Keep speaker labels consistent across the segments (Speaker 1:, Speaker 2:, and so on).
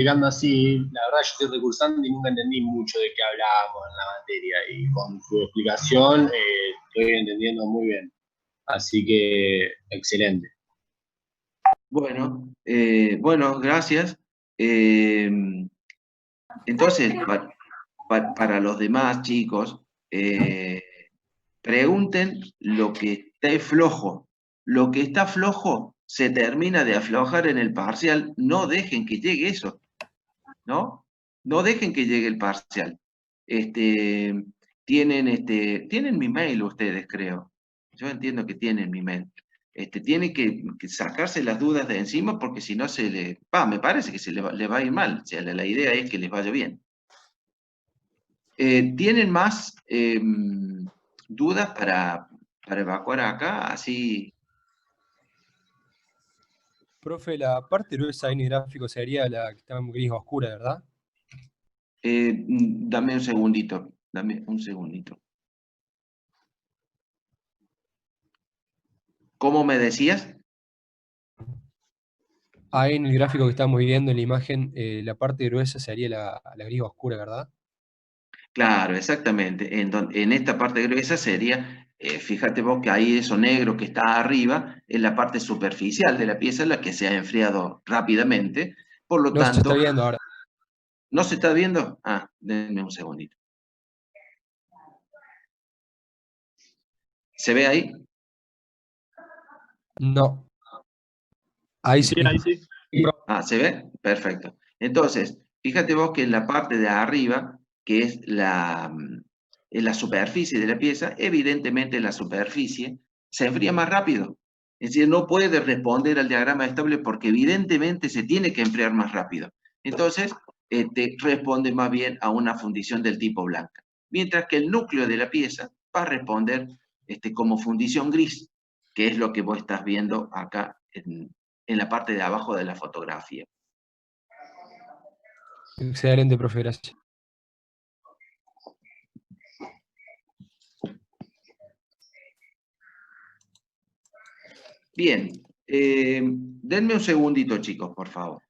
Speaker 1: explicando así, la verdad yo estoy recursando y nunca entendí mucho de qué hablábamos en la materia y con su explicación estoy entendiendo muy bien. Así que excelente.
Speaker 2: Bueno, gracias. Eh, entonces, para los demás chicos, pregunten lo que esté flojo. Lo que está flojo se termina de aflojar en el parcial. No dejen que llegue eso, ¿no? No dejen que llegue el parcial. Este, tienen mi mail ustedes, creo. Yo entiendo que tienen mi mail. Tienen que sacarse las dudas de encima porque si no me parece que le va a ir mal. O sea, la idea es que les vaya bien. ¿Tienen más dudas para evacuar acá? Así.
Speaker 3: Profe, la parte gruesa en el gráfico sería la que está en gris oscura, ¿verdad?
Speaker 2: Dame un segundito. Dame un segundito. ¿Cómo me decías?
Speaker 3: Ahí en el gráfico que estamos viendo en la imagen, la parte gruesa sería la gris oscura, ¿verdad?
Speaker 2: Claro, exactamente. En esta parte gruesa sería, fíjate vos que ahí eso negro que está arriba es la parte superficial de la pieza, la que se ha enfriado rápidamente. Por lo
Speaker 3: No se está
Speaker 2: tanto,
Speaker 3: viendo ahora.
Speaker 2: ¿no se está viendo? Ah, denme un segundito. ¿Se ve ahí?
Speaker 3: No. Ahí sí.
Speaker 1: Sí, ahí sí.
Speaker 2: Ah, ¿se ve? Perfecto. Entonces, fíjate vos que en la parte de arriba, que es la superficie de la pieza, evidentemente la superficie se enfría más rápido. Es decir, no puede responder al diagrama estable porque evidentemente se tiene que enfriar más rápido. Entonces, responde más bien a una fundición del tipo blanca. Mientras que el núcleo de la pieza va a responder como fundición gris, que es lo que vos estás viendo acá en la parte de abajo de la fotografía.
Speaker 3: Excelente, profe, gracias.
Speaker 2: Bien, denme un segundito, chicos, por favor.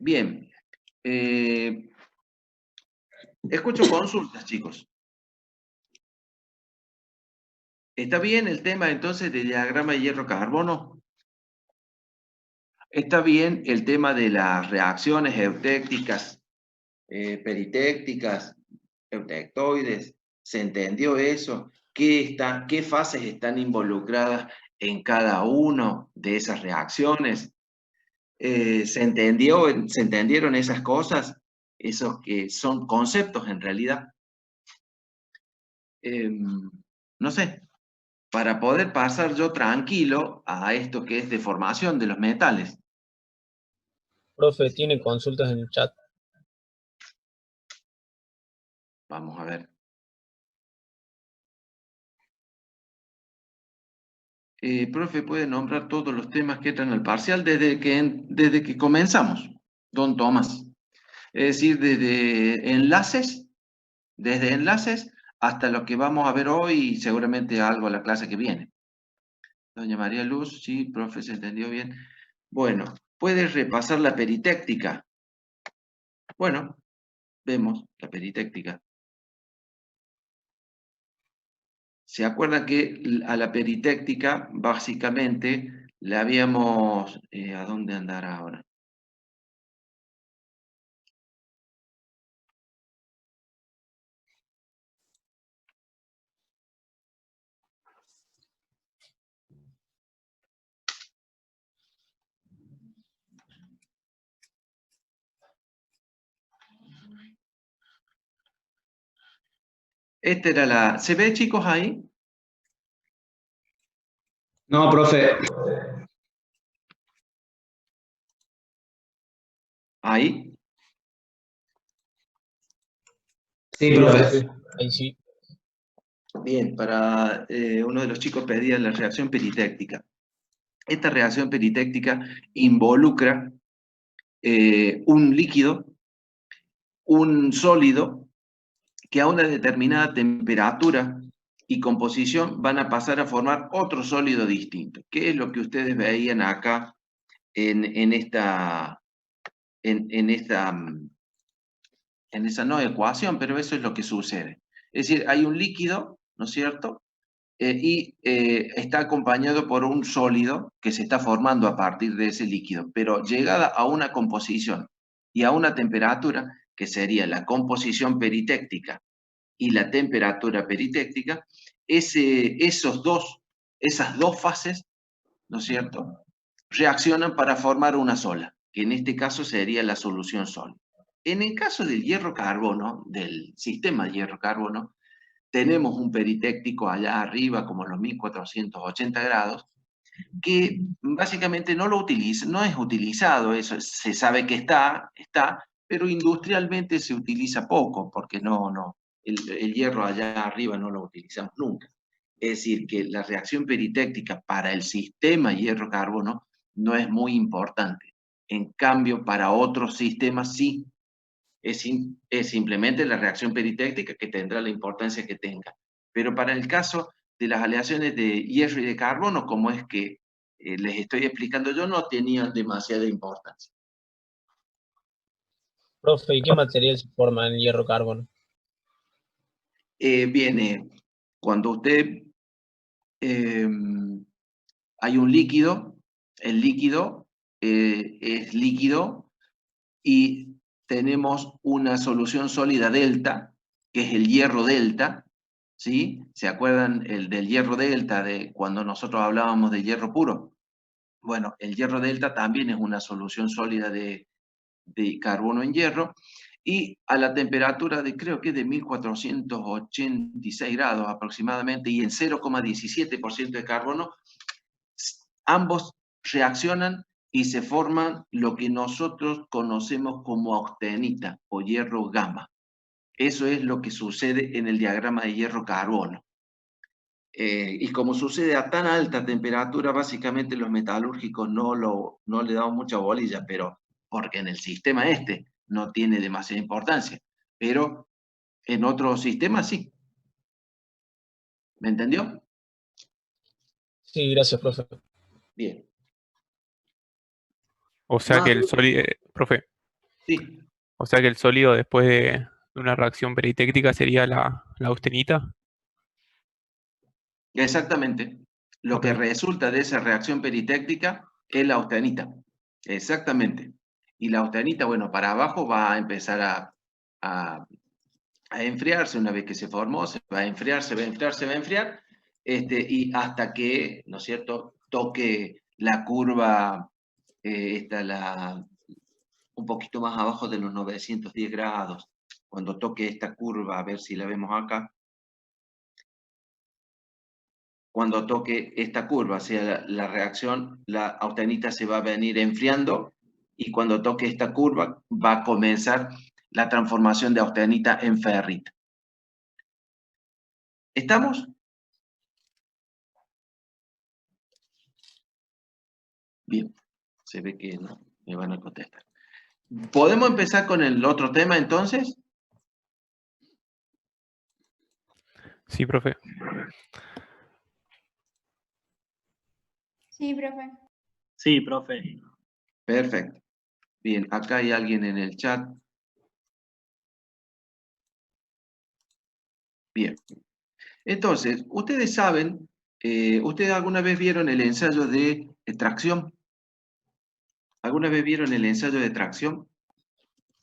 Speaker 2: Bien, escucho consultas, chicos. ¿Está bien el tema entonces del diagrama de hierro-carbono? ¿Está bien el tema de las reacciones eutécticas, peritécticas, eutectoides? ¿Se entendió eso? ¿Qué fases están involucradas en cada uno de esas reacciones? ¿Se entendieron esas cosas? Esos que son conceptos en realidad. No sé, para poder pasar yo tranquilo a esto que es deformación de los metales.
Speaker 4: Profe, tiene consultas en el chat.
Speaker 2: Vamos a ver. Profe, ¿puede nombrar todos los temas que entran al parcial desde que comenzamos, don Tomás? Es decir, desde enlaces hasta lo que vamos a ver hoy y seguramente algo a la clase que viene. Doña María Luz, sí, profe, se entendió bien. Bueno, ¿puede repasar la peritéctica? Bueno, vemos la peritéctica. ¿Se acuerdan que a la peritéctica básicamente le habíamos... ¿a dónde andar ahora? Esta era la... ¿Se ve, chicos, ahí?
Speaker 5: No, profe.
Speaker 2: Ahí.
Speaker 5: Sí, profe.
Speaker 4: Ahí sí.
Speaker 2: Bien, para uno de los chicos pedía la reacción peritéctica. Esta reacción peritéctica involucra un líquido, un sólido, que a una determinada temperatura y composición van a pasar a formar otro sólido distinto, que es lo que ustedes veían acá en esa no ecuación, pero eso es lo que sucede. Es decir, hay un líquido, ¿no es cierto? Está acompañado por un sólido que se está formando a partir de ese líquido, pero llegada a una composición y a una temperatura, que sería la composición peritéctica y la temperatura peritéctica, esas dos fases, ¿no es cierto?, reaccionan para formar una sola, que en este caso sería la solución sólida. En el caso del hierro-carbono, del sistema hierro-carbono, tenemos un peritéctico allá arriba, como los 1480 grados, que básicamente no lo utiliza, no es utilizado, eso se sabe que está, pero industrialmente se utiliza poco, porque el hierro allá arriba no lo utilizamos nunca. Es decir, que la reacción peritéctica para el sistema hierro-carbono no es muy importante. En cambio, para otros sistemas sí. Es simplemente la reacción peritéctica que tendrá la importancia que tenga. Pero para el caso de las aleaciones de hierro y de carbono, como es que les estoy explicando yo, no tenían demasiada importancia.
Speaker 4: Profe, ¿y qué material se forma en hierro-carbono?
Speaker 2: Viene cuando usted hay un líquido, el líquido es líquido y tenemos una solución sólida delta, que es el hierro delta, ¿sí? ¿Se acuerdan del hierro delta de cuando nosotros hablábamos de hierro puro? Bueno, el hierro delta también es una solución sólida de carbono en hierro, y a la temperatura de, creo que es de 1486 grados aproximadamente, y en 0,17% de carbono, ambos reaccionan y se forman lo que nosotros conocemos como austenita o hierro gamma. Eso es lo que sucede en el diagrama de hierro-carbono. Y como sucede a tan alta temperatura, básicamente los metalúrgicos no le damos mucha bolilla, pero porque en el sistema no tiene demasiada importancia, pero en otros sistemas sí. ¿Me entendió?
Speaker 4: Sí, gracias, profe.
Speaker 2: Bien.
Speaker 6: O sea
Speaker 2: Más
Speaker 6: que el
Speaker 2: dudas.
Speaker 6: sólido, profe,
Speaker 2: Sí,
Speaker 6: o sea que el sólido después de una reacción peritéctica sería la austenita.
Speaker 2: exactamente. Lo
Speaker 6: Ok.
Speaker 2: que resulta de esa reacción peritéctica es la austenita. Exactamente. Y la austenita, bueno, para abajo va a empezar a enfriarse una vez que se formó, se va a enfriar, se va a enfriar, se va a enfriar, y hasta que, ¿no es cierto?, toque la curva, un poquito más abajo de los 910 grados. Cuando toque esta curva, a ver si la vemos acá, cuando toque esta curva, o sea, la reacción, la austenita se va a venir enfriando, y cuando toque esta curva va a comenzar la transformación de austenita en ferrita. ¿Estamos? Bien, se ve que no me van a contestar. ¿Podemos empezar con el otro tema entonces?
Speaker 6: Sí, profe.
Speaker 7: Sí, profe.
Speaker 8: Sí, profe.
Speaker 2: Perfecto. Bien, acá hay alguien en el chat. Bien. Entonces, ustedes saben, ¿ustedes alguna vez vieron el ensayo de tracción? ¿Alguna vez vieron el ensayo de tracción?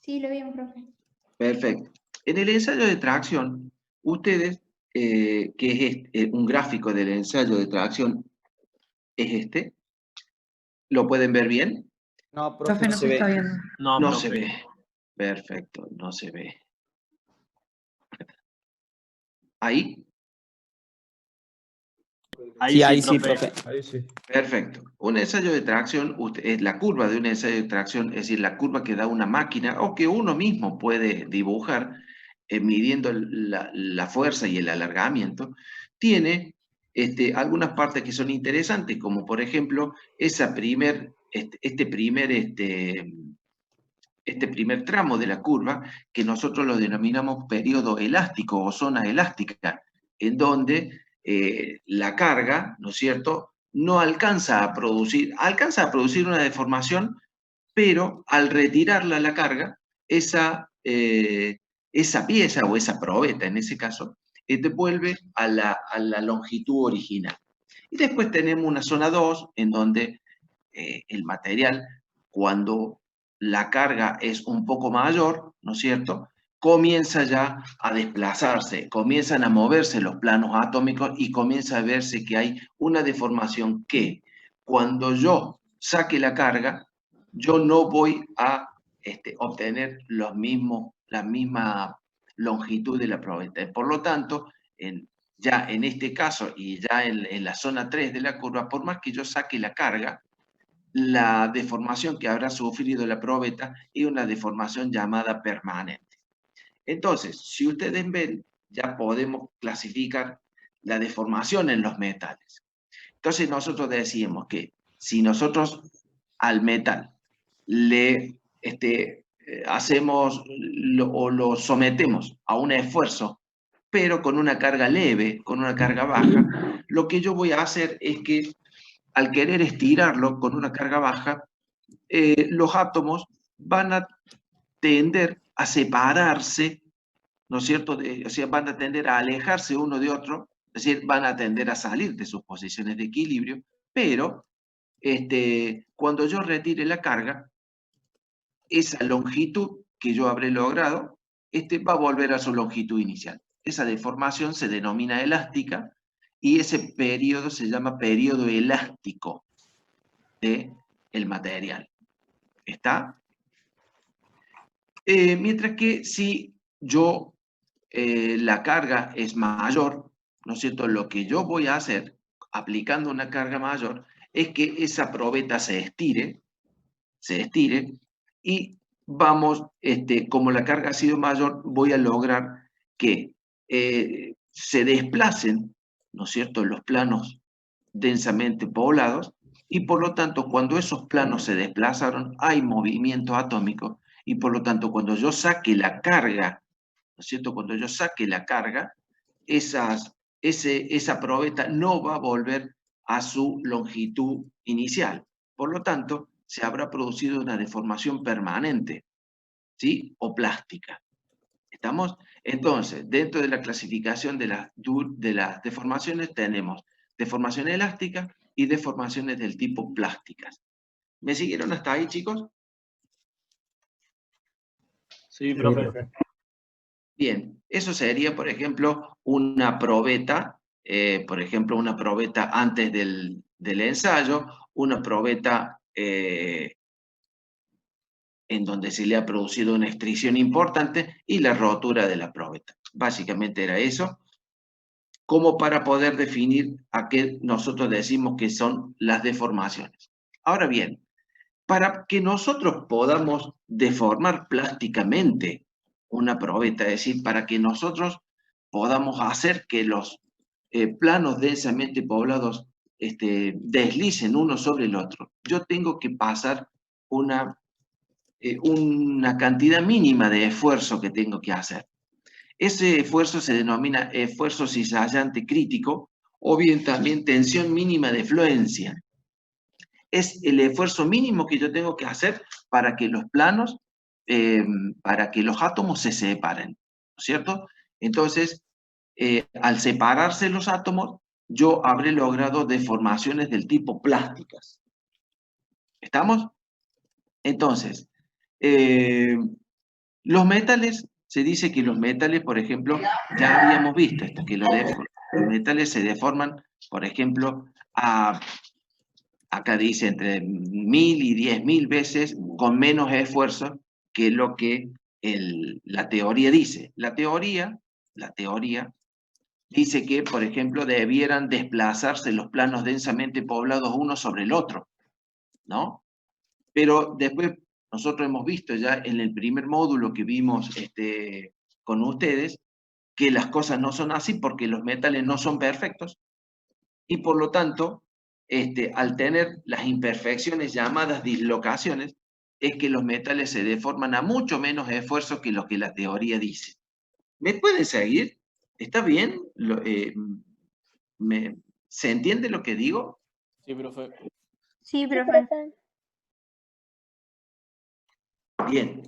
Speaker 7: Sí, lo vimos, profe.
Speaker 2: Perfecto. En el ensayo de tracción, ustedes, que es un gráfico del ensayo de tracción, es este. ¿Lo pueden ver bien?
Speaker 5: No,
Speaker 9: Profe, no se está viendo.
Speaker 8: No,
Speaker 2: No
Speaker 8: profe.
Speaker 2: se ve. Perfecto, no se ve. ¿Ahí?
Speaker 8: Ahí
Speaker 4: Ahí
Speaker 8: sí,
Speaker 4: sí,
Speaker 8: profe.
Speaker 4: profe.
Speaker 3: Ahí sí.
Speaker 2: Perfecto. Un ensayo de tracción es la curva de un ensayo de tracción, es decir, la curva que da una máquina o que uno mismo puede dibujar midiendo la fuerza y el alargamiento, tiene algunas partes que son interesantes, como por ejemplo este primer tramo de la curva, que nosotros lo denominamos periodo elástico o zona elástica, en donde la carga, ¿no es cierto?, no alcanza a producir una deformación, pero al retirarla la carga, esa pieza o esa probeta, en ese caso, devuelve a la longitud original. Y después tenemos una zona 2, en donde el material, cuando la carga es un poco mayor, ¿no es cierto?, comienza ya a desplazarse, comienzan a moverse los planos atómicos y comienza a verse que hay una deformación que, cuando yo saque la carga, yo no voy a obtener la misma longitud de la probeta. Por lo tanto, ya en este caso y ya en la zona 3 de la curva, por más que yo saque la carga, la deformación que habrá sufrido la probeta es una deformación llamada permanente. Entonces, si ustedes ven, ya podemos clasificar la deformación en los metales. Entonces nosotros decimos que si nosotros al metal le hacemos o lo sometemos a un esfuerzo, pero con una carga leve, con una carga baja, lo que yo voy a hacer es que al querer estirarlo con una carga baja, los átomos van a tender a separarse, ¿no es cierto? O sea, van a tender a alejarse uno de otro, es decir, van a tender a salir de sus posiciones de equilibrio, pero cuando yo retire la carga, esa longitud que yo habré logrado, va a volver a su longitud inicial. Esa deformación se denomina elástica y ese periodo se llama periodo elástico del material. ¿Está? Mientras que si yo la carga es mayor, ¿no es cierto? Lo que yo voy a hacer, aplicando una carga mayor, es que esa probeta se estire, y vamos, como la carga ha sido mayor, voy a lograr que se desplacen, ¿no es cierto?, los planos densamente poblados, y por lo tanto, cuando esos planos se desplazaron, hay movimiento atómico, y por lo tanto, cuando yo saque la carga, ¿no es cierto?, cuando yo saque la carga, esa probeta no va a volver a su longitud inicial. Por lo tanto, se habrá producido una deformación permanente, ¿sí?, o plástica. ¿Estamos? Entonces, dentro de la clasificación de las deformaciones tenemos deformación elástica y deformaciones del tipo plásticas. ¿Me siguieron hasta ahí, chicos?
Speaker 8: Sí, profe.
Speaker 2: Bien, eso sería, por ejemplo, una probeta, antes del ensayo, una probeta en donde se le ha producido una extracción importante y la rotura de la probeta. Básicamente era eso, como para poder definir a qué nosotros decimos que son las deformaciones. Ahora bien, para que nosotros podamos deformar plásticamente una probeta, es decir, para que nosotros podamos hacer que los planos densamente poblados deslicen uno sobre el otro, yo tengo que pasar una cantidad mínima de esfuerzo que tengo que hacer. Ese esfuerzo se denomina esfuerzo cizallante crítico o bien también tensión mínima de fluencia. Es el esfuerzo mínimo que yo tengo que hacer para que los planos, para que los átomos se separen, ¿no es cierto? Entonces, al separarse los átomos, yo habré logrado deformaciones del tipo plásticas. ¿Estamos? Entonces, los metales, se dice que los metales, por ejemplo, ya habíamos visto esto, que los metales se deforman, por ejemplo, acá dice entre 1000 y 10.000 veces con menos esfuerzo que lo que la teoría dice. La teoría dice que, por ejemplo, debieran desplazarse los planos densamente poblados uno sobre el otro, ¿no? Pero después nosotros hemos visto ya en el primer módulo que vimos con ustedes, que las cosas no son así porque los metales no son perfectos, y por lo tanto, al tener las imperfecciones llamadas dislocaciones, es que los metales se deforman a mucho menos esfuerzo que lo que la teoría dice. ¿Me pueden seguir? ¿Está bien? ¿Se entiende lo que digo?
Speaker 8: Sí, profe.
Speaker 7: Sí, profe.
Speaker 2: Bien.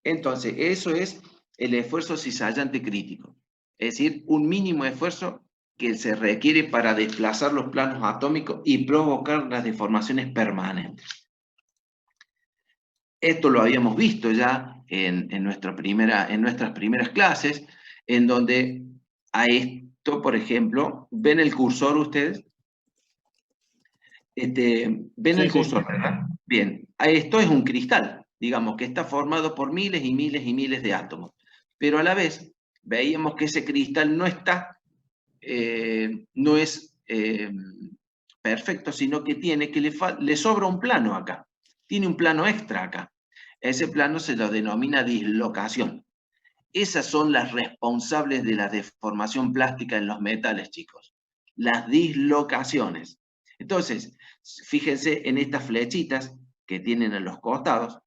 Speaker 2: Entonces, eso es el esfuerzo cizallante crítico. Es decir, un mínimo esfuerzo que se requiere para desplazar los planos atómicos y provocar las deformaciones permanentes. Esto lo habíamos visto ya en nuestras primeras clases, en donde a esto, por ejemplo, ¿ven el cursor ustedes? ¿Ven
Speaker 8: Sí,
Speaker 2: el
Speaker 8: sí.
Speaker 2: cursor, verdad? Bien, esto es un cristal, digamos, que está formado por miles y miles y miles de átomos. Pero a la vez, veíamos que ese cristal no es perfecto, sino que le sobra un plano acá. Tiene un plano extra acá. Ese plano se lo denomina dislocación. Esas son las responsables de la deformación plástica en los metales, chicos. Las dislocaciones. Entonces, fíjense en estas flechitas que tienen a los costados.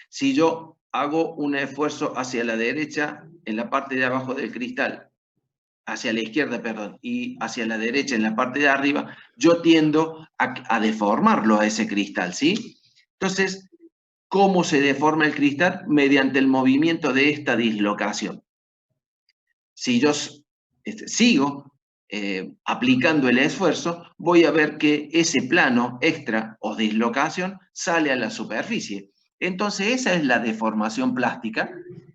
Speaker 2: Si yo hago un esfuerzo hacia la derecha, en la parte de abajo del cristal, hacia la izquierda, perdón, y hacia la derecha en la parte de arriba, yo tiendo a deformarlo a ese cristal, ¿sí? Entonces, ¿cómo se deforma el cristal? Mediante el movimiento de esta dislocación. Si yo sigo aplicando el esfuerzo, voy a ver que ese plano extra o dislocación sale a la superficie. Entonces, esa es la deformación plástica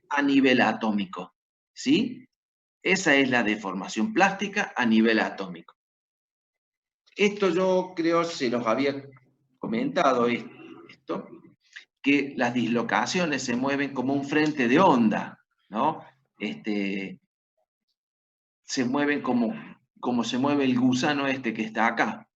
Speaker 2: a nivel atómico, ¿sí? Esa es la deformación plástica a nivel atómico. Esto yo creo se los había comentado, esto, que las dislocaciones se mueven como un frente de onda, ¿no? Se mueven como se mueve el gusano que está acá.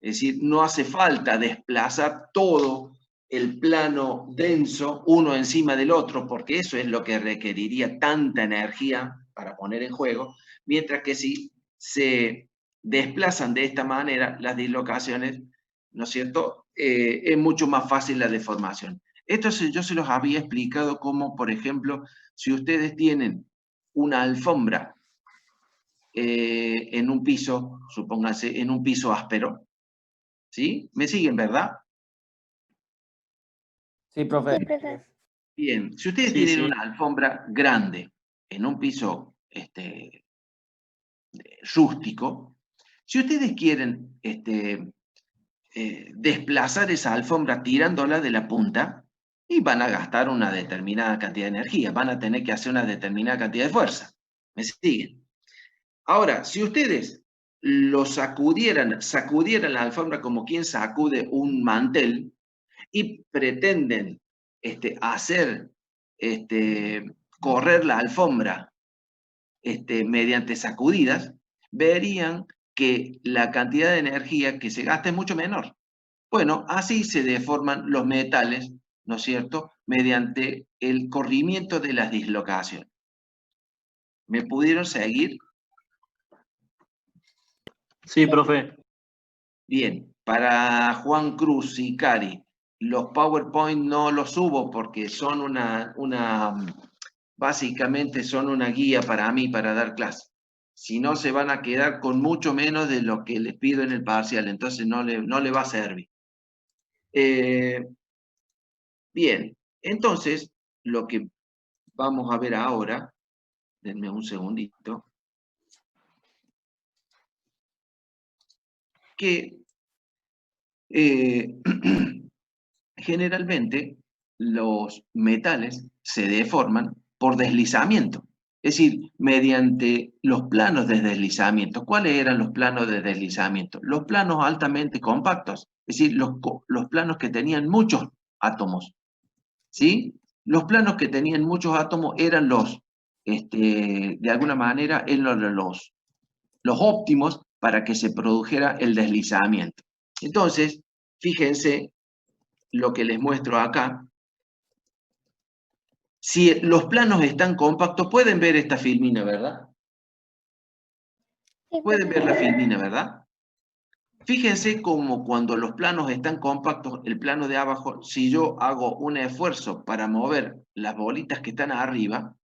Speaker 2: Es decir, no hace falta desplazar todo el plano denso uno encima del otro, porque eso es lo que requeriría tanta energía para poner en juego, mientras que si se desplazan de esta manera, las dislocaciones, ¿no es cierto? Es mucho más fácil la deformación. Esto yo se los había explicado como, por ejemplo, si ustedes tienen una alfombra en un piso, supónganse, en un piso áspero, ¿sí? ¿Me siguen, verdad?
Speaker 5: Sí, profe.
Speaker 7: Sí, profe.
Speaker 2: Bien, si ustedes
Speaker 8: Sí,
Speaker 2: tienen
Speaker 8: sí.
Speaker 2: una alfombra grande en un piso rústico, si ustedes quieren desplazar esa alfombra tirándola de la punta, y van a gastar una determinada cantidad de energía, van a tener que hacer una determinada cantidad de fuerza. ¿Me siguen? Ahora, si ustedes sacudieran la alfombra como quien sacude un mantel y pretenden hacer correr la alfombra mediante sacudidas, verían que la cantidad de energía que se gasta es mucho menor. Bueno, así se deforman los metales, ¿no es cierto?, mediante el corrimiento de las dislocaciones. ¿Me pudieron seguir?
Speaker 8: Sí, profe.
Speaker 2: Bien, para Juan Cruz y Cari, los PowerPoint no los subo porque son básicamente son una guía para mí para dar clase. Si no, se van a quedar con mucho menos de lo que les pido en el parcial, entonces no le va a servir. Bien, entonces, lo que vamos a ver ahora, denme un segundito, que generalmente los metales se deforman por deslizamiento, es decir, mediante los planos de deslizamiento. ¿Cuáles eran los planos de deslizamiento? Los planos altamente compactos, es decir, los planos que tenían muchos átomos, ¿sí? Los planos que tenían muchos átomos eran los de alguna manera, en los óptimos para que se produjera el deslizamiento. Entonces, fíjense lo que les muestro acá. Si los planos están compactos, pueden ver esta filmina, ¿verdad?
Speaker 7: Sí,
Speaker 2: Pueden ver
Speaker 7: profe.
Speaker 2: la filmina, ¿verdad? Fíjense como cuando los planos están compactos, el plano de abajo, si yo hago un esfuerzo para mover las bolitas que están arriba,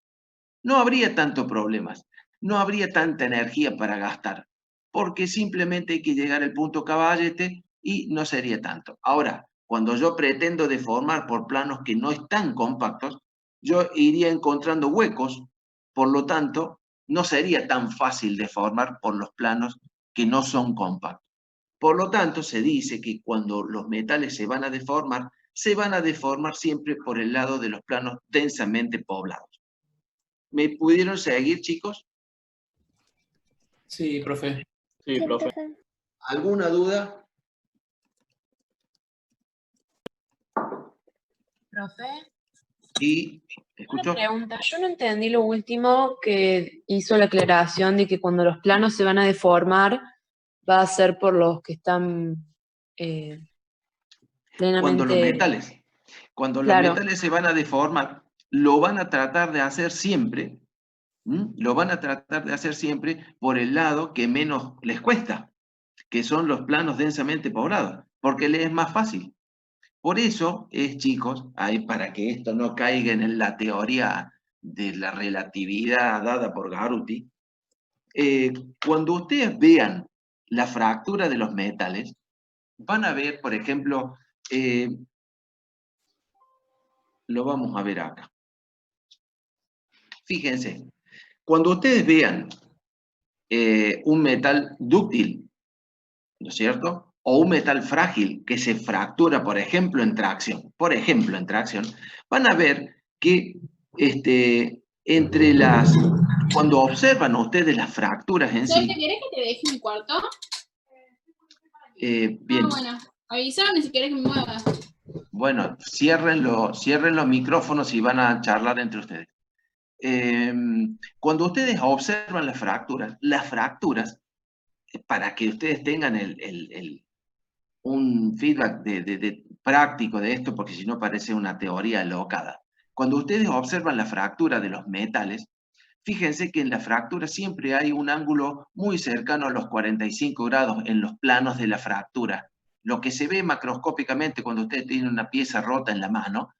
Speaker 2: no habría tantos problemas, no habría tanta energía para gastar, porque simplemente hay que llegar al punto caballete y no sería tanto. Ahora, cuando yo pretendo deformar por planos que no están compactos, yo iría encontrando huecos, por lo tanto, no sería tan fácil deformar por los planos que no son compactos. Por lo tanto, se dice que cuando los metales se van a deformar siempre por el lado de los planos densamente poblados. ¿Me pudieron seguir, chicos?
Speaker 5: Sí, profe.
Speaker 8: Sí,
Speaker 7: Sí,
Speaker 8: profe.
Speaker 7: profe.
Speaker 2: ¿Alguna duda?
Speaker 9: Profe,
Speaker 2: Y,
Speaker 9: una
Speaker 2: ¿escucho?
Speaker 9: pregunta. Yo no entendí lo último que hizo la aclaración de que cuando los planos se van a deformar va a ser por los que están
Speaker 2: Cuando los
Speaker 9: plenamente... Claro,
Speaker 2: metales se van a deformar, lo van a tratar de hacer siempre, lo van a tratar de hacer siempre por el lado que menos les cuesta, que son los planos densamente poblados, porque les es más fácil. Por eso es, chicos, para que esto no caiga en la teoría de la relatividad dada por Garuti, cuando ustedes vean la fractura de los metales, van a ver, por ejemplo, lo vamos a ver acá. Fíjense, cuando ustedes vean un metal dúctil, ¿no es cierto? O un metal frágil que se fractura, por ejemplo, en tracción, van a ver que cuando observan ustedes las fracturas en sí,
Speaker 10: ¿Querés que te deje mi cuarto?
Speaker 2: bien.
Speaker 10: Ah, bueno, avísame si querés que me mueva.
Speaker 2: Bueno, cierren los micrófonos y van a charlar entre ustedes. Cuando ustedes observan las fracturas, para que ustedes tengan un feedback práctico de esto, porque si no parece una teoría alocada. Cuando ustedes observan la fractura de los metales, fíjense que en la fractura siempre hay un ángulo muy cercano a los 45 grados en los planos de la fractura. Lo que se ve macroscópicamente cuando ustedes tienen una pieza rota en la mano,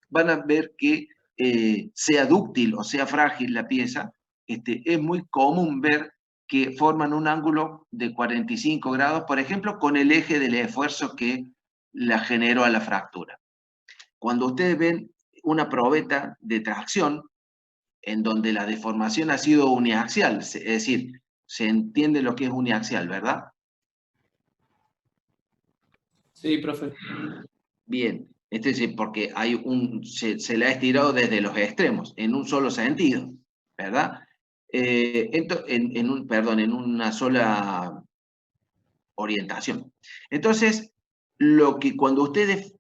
Speaker 2: van a ver que sea dúctil o sea frágil la pieza, es muy común ver que forman un ángulo de 45 grados, por ejemplo, con el eje del esfuerzo que la generó a la fractura. Cuando ustedes ven una probeta de tracción, en donde la deformación ha sido uniaxial, es decir, se entiende lo que es uniaxial, ¿verdad?
Speaker 5: Sí, profe.
Speaker 2: Bien, es decir, porque se le ha estirado desde los extremos, en un solo sentido, ¿verdad? En una sola orientación. Entonces, cuando ustedes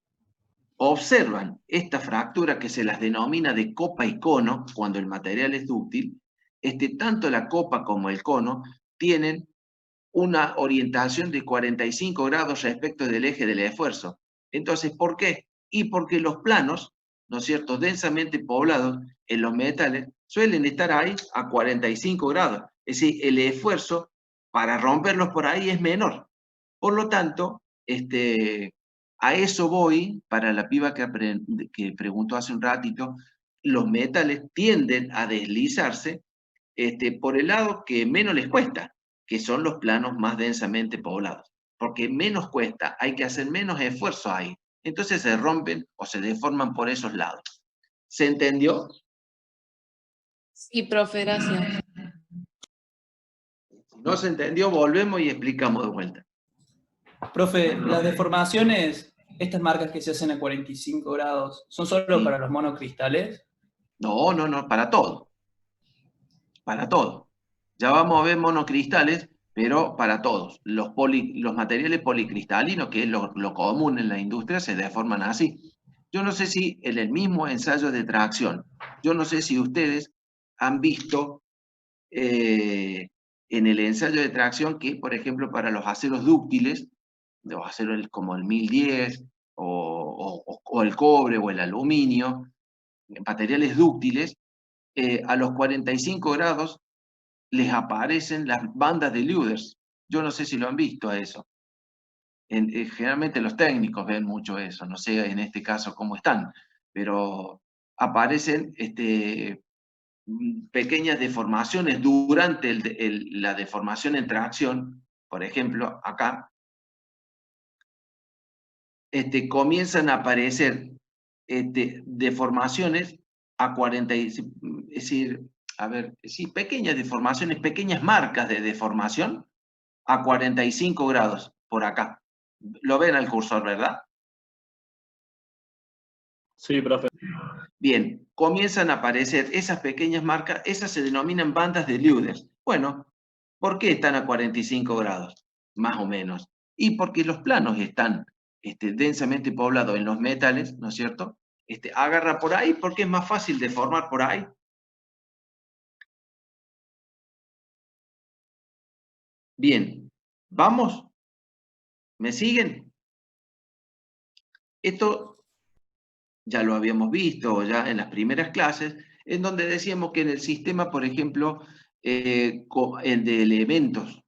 Speaker 2: observan esta fractura que se las denomina de copa y cono, cuando el material es dúctil, tanto la copa como el cono tienen una orientación de 45 grados respecto del eje del esfuerzo. Entonces, ¿por qué? Y porque los planos, ¿no es cierto?, densamente poblados en los metales, suelen estar ahí a 45 grados. Es decir, el esfuerzo para romperlos por ahí es menor. Por lo tanto, a eso voy, para la piba que preguntó hace un ratito, los metales tienden a deslizarse por el lado que menos les cuesta, que son los planos más densamente poblados. Porque menos cuesta, hay que hacer menos esfuerzo ahí. Entonces se rompen o se deforman por esos lados. ¿Se entendió?
Speaker 9: sí, profe, gracias.
Speaker 2: Si no se entendió, volvemos y explicamos de vuelta.
Speaker 5: Profe, las deformaciones, estas marcas que se hacen a 45 grados, ¿son solo para los monocristales?
Speaker 2: No, para todo. Para todo. Ya vamos a ver monocristales, pero para todos. Los materiales policristalinos, que es lo común en la industria, se deforman así. Yo no sé si en el mismo ensayo de tracción, yo no sé si ustedes han visto en el ensayo de tracción que, por ejemplo, para los aceros dúctiles, los aceros como el 1010, o el cobre o el aluminio, materiales dúctiles, a los 45 grados les aparecen las bandas de Lüders. Yo no sé si lo han visto a eso. Generalmente los técnicos ven mucho eso, no sé en este caso cómo están, pero aparecen pequeñas deformaciones durante la deformación en tracción. Por ejemplo, acá comienzan a aparecer deformaciones a 40, es decir, a ver, sí, pequeñas deformaciones, pequeñas marcas de deformación a 45 grados por acá. Lo ven al cursor, ¿verdad?
Speaker 8: Sí, profe.
Speaker 2: Bien, comienzan a aparecer esas pequeñas marcas, esas se denominan bandas de Lüders. Bueno, ¿por qué están a 45 grados? Más o menos. Y porque los planos están densamente poblados en los metales, ¿no es cierto? Agarra por ahí porque es más fácil deformar por ahí. Bien, ¿vamos? ¿Me siguen? Esto ya lo habíamos visto ya en las primeras clases, en donde decíamos que en el sistema, por ejemplo, el de elementos,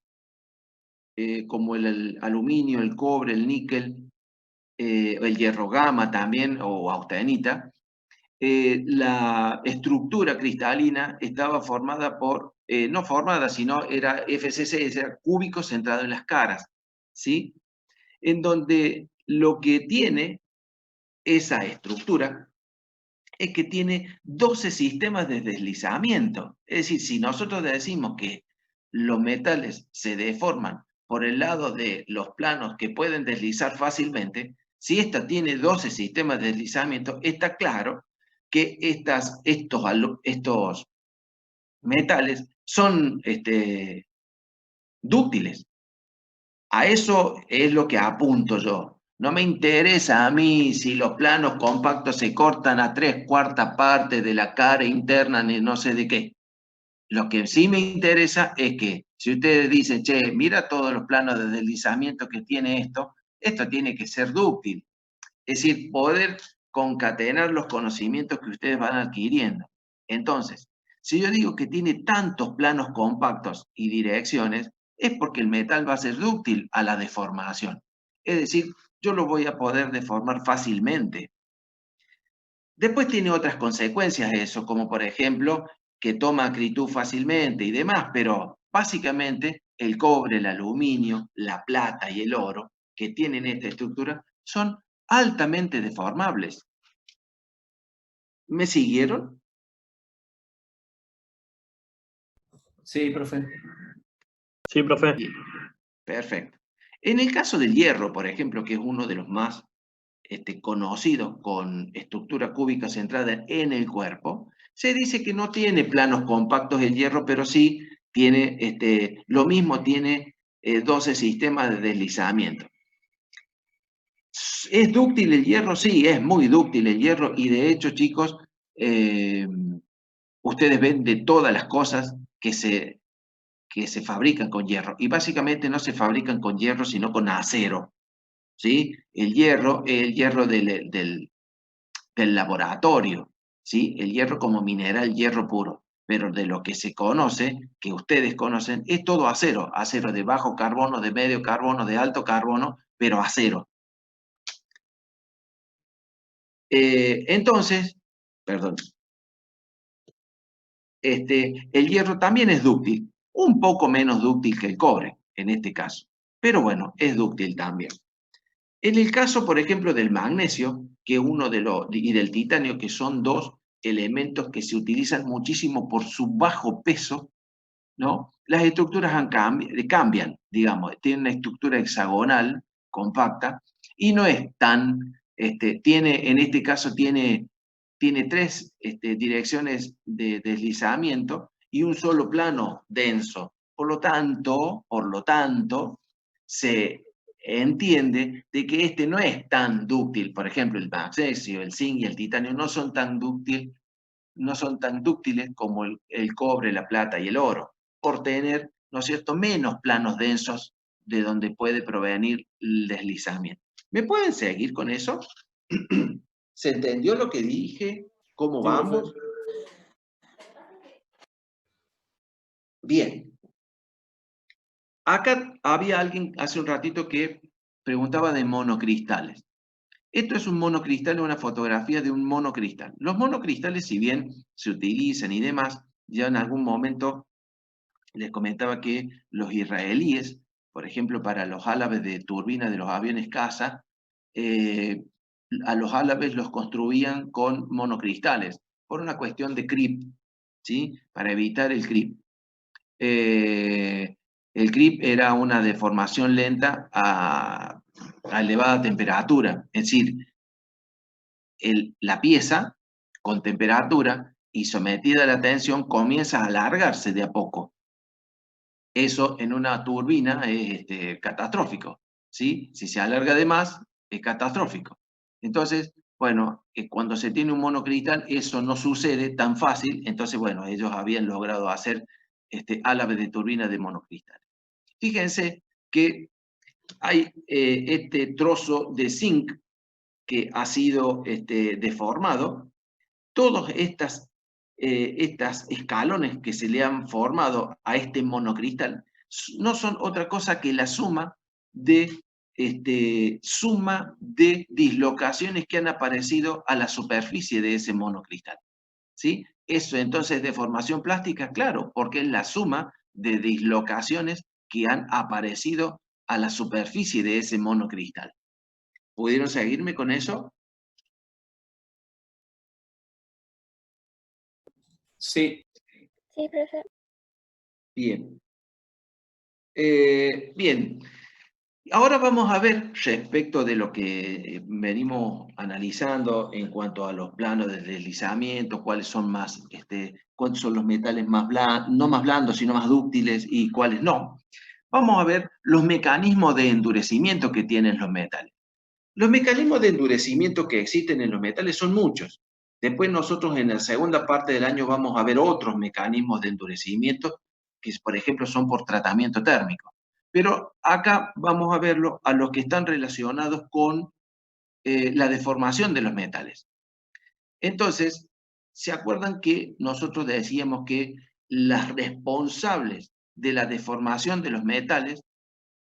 Speaker 2: como el aluminio, el cobre, el níquel, el hierro gamma también, o austenita, la estructura cristalina estaba formada por, no formada, sino era FCC, era cúbico centrado en las caras, ¿sí? En donde lo que tiene esa estructura es que tiene 12 sistemas de deslizamiento. Es decir, si nosotros decimos que los metales se deforman por el lado de los planos que pueden deslizar fácilmente, si esta tiene 12 sistemas de deslizamiento, está claro que estos metales son dúctiles. A eso es lo que apunto yo. No me interesa a mí si los planos compactos se cortan a 3/4 partes de la cara interna, ni no sé de qué. Lo que sí me interesa es que si ustedes dicen, che, mira todos los planos de deslizamiento que tiene esto tiene que ser dúctil. Es decir, poder concatenar los conocimientos que ustedes van adquiriendo. Entonces, si yo digo que tiene tantos planos compactos y direcciones, es porque el metal va a ser dúctil a la deformación. Es decir, yo lo voy a poder deformar fácilmente. Después tiene otras consecuencias eso, como por ejemplo, que toma acritud fácilmente y demás, pero básicamente el cobre, el aluminio, la plata y el oro que tienen esta estructura son altamente deformables. ¿Me siguieron?
Speaker 5: Sí, profe.
Speaker 8: Sí, profe.
Speaker 2: Bien, perfecto. En el caso del hierro, por ejemplo, que es uno de los más conocidos con estructura cúbica centrada en el cuerpo, se dice que no tiene planos compactos el hierro, pero sí tiene, lo mismo tiene 12 sistemas de deslizamiento. ¿Es dúctil el hierro? Sí, es muy dúctil el hierro y de hecho, chicos, ustedes ven de todas las cosas que se fabrican con hierro y básicamente no se fabrican con hierro sino con acero, ¿sí? El hierro es el hierro del laboratorio, ¿sí? El hierro como mineral, hierro puro, pero de lo que se conoce, que ustedes conocen, es todo acero, acero de bajo carbono, de medio carbono, de alto carbono, pero acero. Entonces, perdón, el hierro también es dúctil, un poco menos dúctil que el cobre, en este caso, pero bueno, es dúctil también. En el caso, por ejemplo, del magnesio, que uno y del titanio, que son dos elementos que se utilizan muchísimo por su bajo peso, ¿no? Las estructuras cambian, digamos, tienen una estructura hexagonal, compacta, y no es tan, en este caso tiene 3 direcciones de deslizamiento y un solo plano denso. Por lo tanto, se entiende de que no es tan dúctil. Por ejemplo, el magnesio, el zinc y el titanio no son tan dúctiles no son tan dúctiles como el cobre, la plata y el oro, por tener, ¿no es cierto?, menos planos densos de donde puede provenir el deslizamiento. ¿Me pueden seguir con eso? ¿Se entendió lo que dije? ¿Cómo
Speaker 5: Sí,
Speaker 2: vamos? Bien. Acá había alguien hace un ratito que preguntaba de monocristales. Esto es un monocristal, una fotografía de un monocristal. Los monocristales, si bien se utilizan y demás, ya en algún momento les comentaba que los israelíes, por ejemplo, para los álabes de turbina de los aviones caza, a los álabes los construían con monocristales, por una cuestión de creep, ¿sí? Para evitar el creep. El creep era una deformación lenta a elevada temperatura, es decir, la pieza con temperatura y sometida a la tensión comienza a alargarse de a poco. Eso en una turbina es catastrófico, ¿sí? Si se alarga de más, es catastrófico. Entonces, bueno, cuando se tiene un monocristal, eso no sucede tan fácil. Entonces, bueno, ellos habían logrado hacer álabes de turbina de monocristal. Fíjense que hay este trozo de zinc que ha sido deformado. Todos estos escalones que se le han formado a este monocristal no son otra cosa que la suma de dislocaciones que han aparecido a la superficie de ese monocristal, ¿sí? Eso entonces es deformación plástica, claro, porque es la suma de dislocaciones que han aparecido a la superficie de ese monocristal. ¿Pudieron seguirme con eso?
Speaker 5: Sí.
Speaker 7: Sí, profe.
Speaker 2: Bien. Bien. Ahora vamos a ver respecto de lo que venimos analizando en cuanto a los planos de deslizamiento, cuáles son más, cuáles son los metales más blandos, no más blandos, sino más dúctiles y cuáles no. Vamos a ver los mecanismos de endurecimiento que tienen los metales. Los mecanismos de endurecimiento que existen en los metales son muchos. Después nosotros en la segunda parte del año vamos a ver otros mecanismos de endurecimiento que, por ejemplo, son por tratamiento térmico. Pero acá vamos a verlo a los que están relacionados con la deformación de los metales. Entonces, ¿se acuerdan que nosotros decíamos que las responsables de la deformación de los metales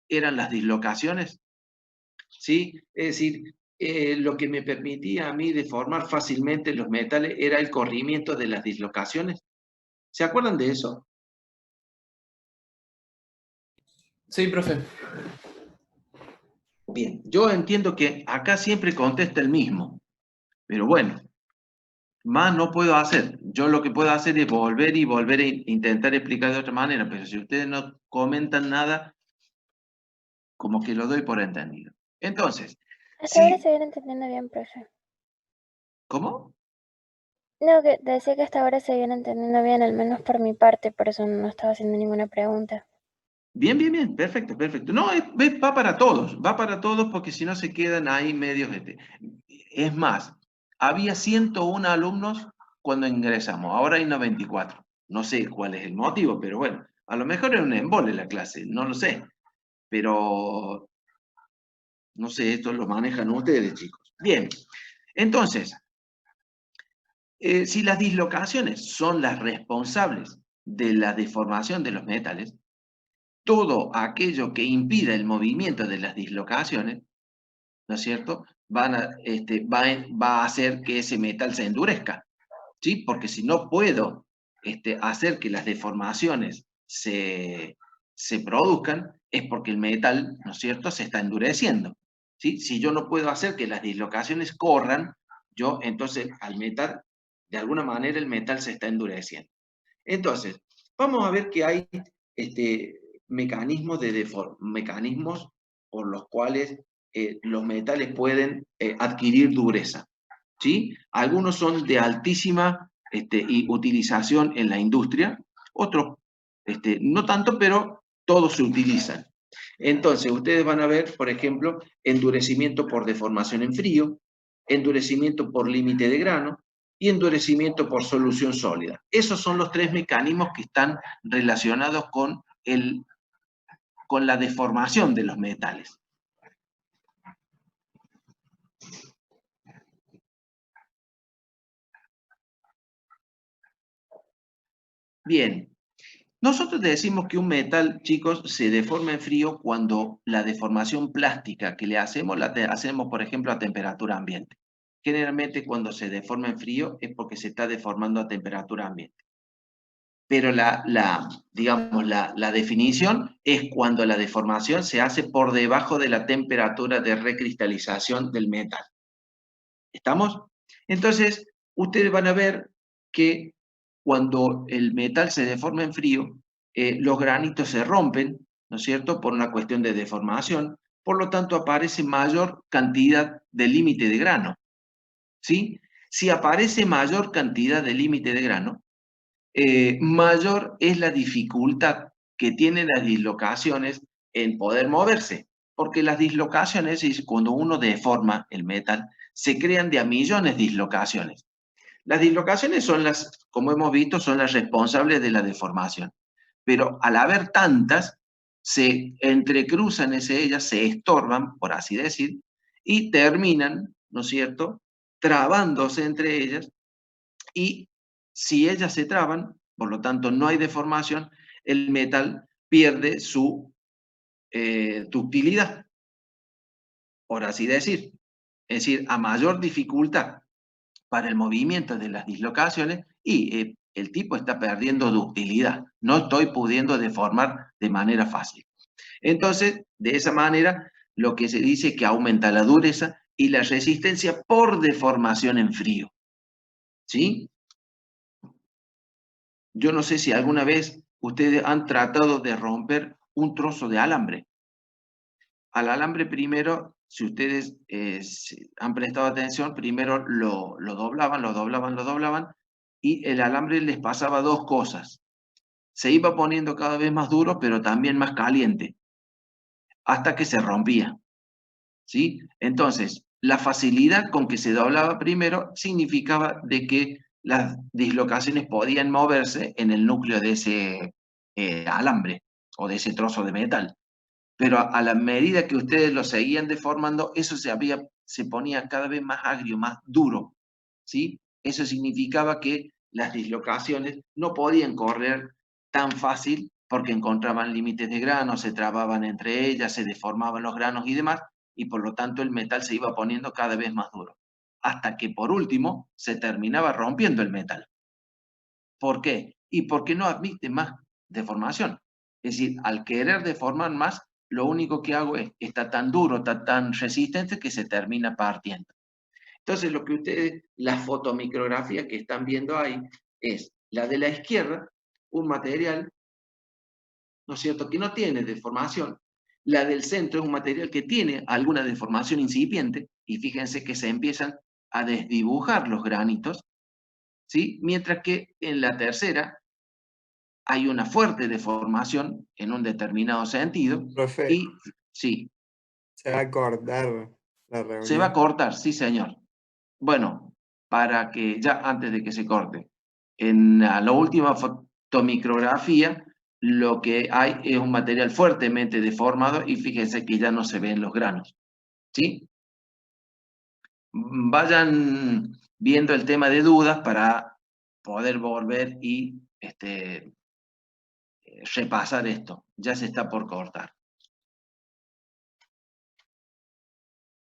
Speaker 2: eran las dislocaciones? ¿Sí? Es decir, lo que me permitía a mí deformar fácilmente los metales era el corrimiento de las dislocaciones. ¿Se acuerdan de eso?
Speaker 5: Sí, profe.
Speaker 2: Bien, yo entiendo que acá siempre contesta el mismo, pero bueno, más no puedo hacer. Yo lo que puedo hacer es volver a intentar explicar de otra manera, pero si ustedes no comentan nada, como que lo doy por entendido. Entonces,
Speaker 7: Hasta ahora se viene entendiendo bien, profe.
Speaker 2: ¿Cómo?
Speaker 7: No, que decía que hasta ahora se viene entendiendo bien, al menos por mi parte, por eso no estaba haciendo ninguna pregunta.
Speaker 2: Bien, bien, bien, perfecto, perfecto. No, va para todos porque si no se quedan ahí medios. Es más, había 101 alumnos cuando ingresamos, ahora hay 94. No sé cuál es el motivo, pero bueno, a lo mejor era un embole la clase, no lo sé. Pero, no sé, esto lo manejan ustedes, chicos. Bien, entonces, si las dislocaciones son las responsables de la deformación de los metales, todo aquello que impida el movimiento de las dislocaciones, ¿no es cierto?, va a hacer que ese metal se endurezca, ¿sí? Porque si no puedo hacer que las deformaciones se produzcan, es porque el metal, ¿no es cierto?, se está endureciendo, ¿sí? Si yo no puedo hacer que las dislocaciones corran, entonces al metal, de alguna manera el metal se está endureciendo. Entonces, vamos a ver que hay mecanismos por los cuales los metales pueden adquirir dureza, ¿sí? Algunos son de altísima utilización en la industria, otros no tanto, pero todos se utilizan. Entonces, ustedes van a ver, por ejemplo, endurecimiento por deformación en frío, endurecimiento por límite de grano, y endurecimiento por solución sólida. Esos son los 3 mecanismos que están relacionados con la deformación de los metales. Bien, nosotros decimos que un metal, chicos, se deforma en frío cuando la deformación plástica que le hacemos, la hacemos, por ejemplo, a temperatura ambiente. Generalmente cuando se deforma en frío es porque se está deformando a temperatura ambiente. Pero digamos, la definición es cuando la deformación se hace por debajo de la temperatura de recristalización del metal. ¿Estamos? Entonces, ustedes van a ver que cuando el metal se deforma en frío, los granitos se rompen, ¿no es cierto?, por una cuestión de deformación, por lo tanto aparece mayor cantidad de límite de grano, ¿sí? Si aparece mayor cantidad de límite de grano, mayor es la dificultad que tienen las dislocaciones en poder moverse, porque las dislocaciones, cuando uno deforma el metal, se crean de a millones de dislocaciones. Las dislocaciones son como hemos visto, son las responsables de la deformación, pero al haber tantas, se entrecruzan ellas, se estorban, por así decir, y terminan, ¿no es cierto?, trabándose entre ellas, y si ellas se traban, por lo tanto no hay deformación, el metal pierde su ductilidad, por así decir. Es decir, a mayor dificultad para el movimiento de las dislocaciones, y el tipo está perdiendo ductilidad. No estoy pudiendo deformar de manera fácil. Entonces, de esa manera, lo que se dice es que aumenta la dureza y la resistencia por deformación en frío. ¿Sí? Yo no sé si alguna vez ustedes han tratado de romper un trozo de alambre. Al alambre primero, si ustedes han prestado atención, primero lo doblaban, y el alambre les pasaba 2 cosas. Se iba poniendo cada vez más duro, pero también más caliente, hasta que se rompía. ¿Sí? Entonces, la facilidad con que se doblaba primero significaba de que las dislocaciones podían moverse en el núcleo de ese alambre o de ese trozo de metal. Pero a la medida que ustedes lo seguían deformando, eso se ponía cada vez más agrio, más duro, ¿sí? Eso significaba que las dislocaciones no podían correr tan fácil porque encontraban límites de grano, se trababan entre ellas, se deformaban los granos y demás, y por lo tanto el metal se iba poniendo cada vez más duro. Hasta que por último se terminaba rompiendo el metal. ¿Por qué? Y porque no admite más deformación. Es decir, al querer deformar más, lo único que hago está tan duro, está tan resistente que se termina partiendo. Entonces, lo que ustedes, la fotomicrografía que están viendo ahí, es la de la izquierda, un material, ¿no es cierto?, que no tiene deformación. La del centro es un material que tiene alguna deformación incipiente, y fíjense que se empiezan a desdibujar los granitos, ¿sí? Mientras que en la tercera hay una fuerte deformación en un determinado sentido.
Speaker 11: Profe,
Speaker 2: Y sí.
Speaker 11: se va a cortar la reunión.
Speaker 2: Se va a cortar, sí señor. Bueno, para que ya antes de que se corte, en la última fotomicrografía lo que hay es un material fuertemente deformado y fíjense que ya no se ven los granos. ¿Sí? Vayan viendo el tema de dudas para poder volver y repasar esto. Ya se está por cortar.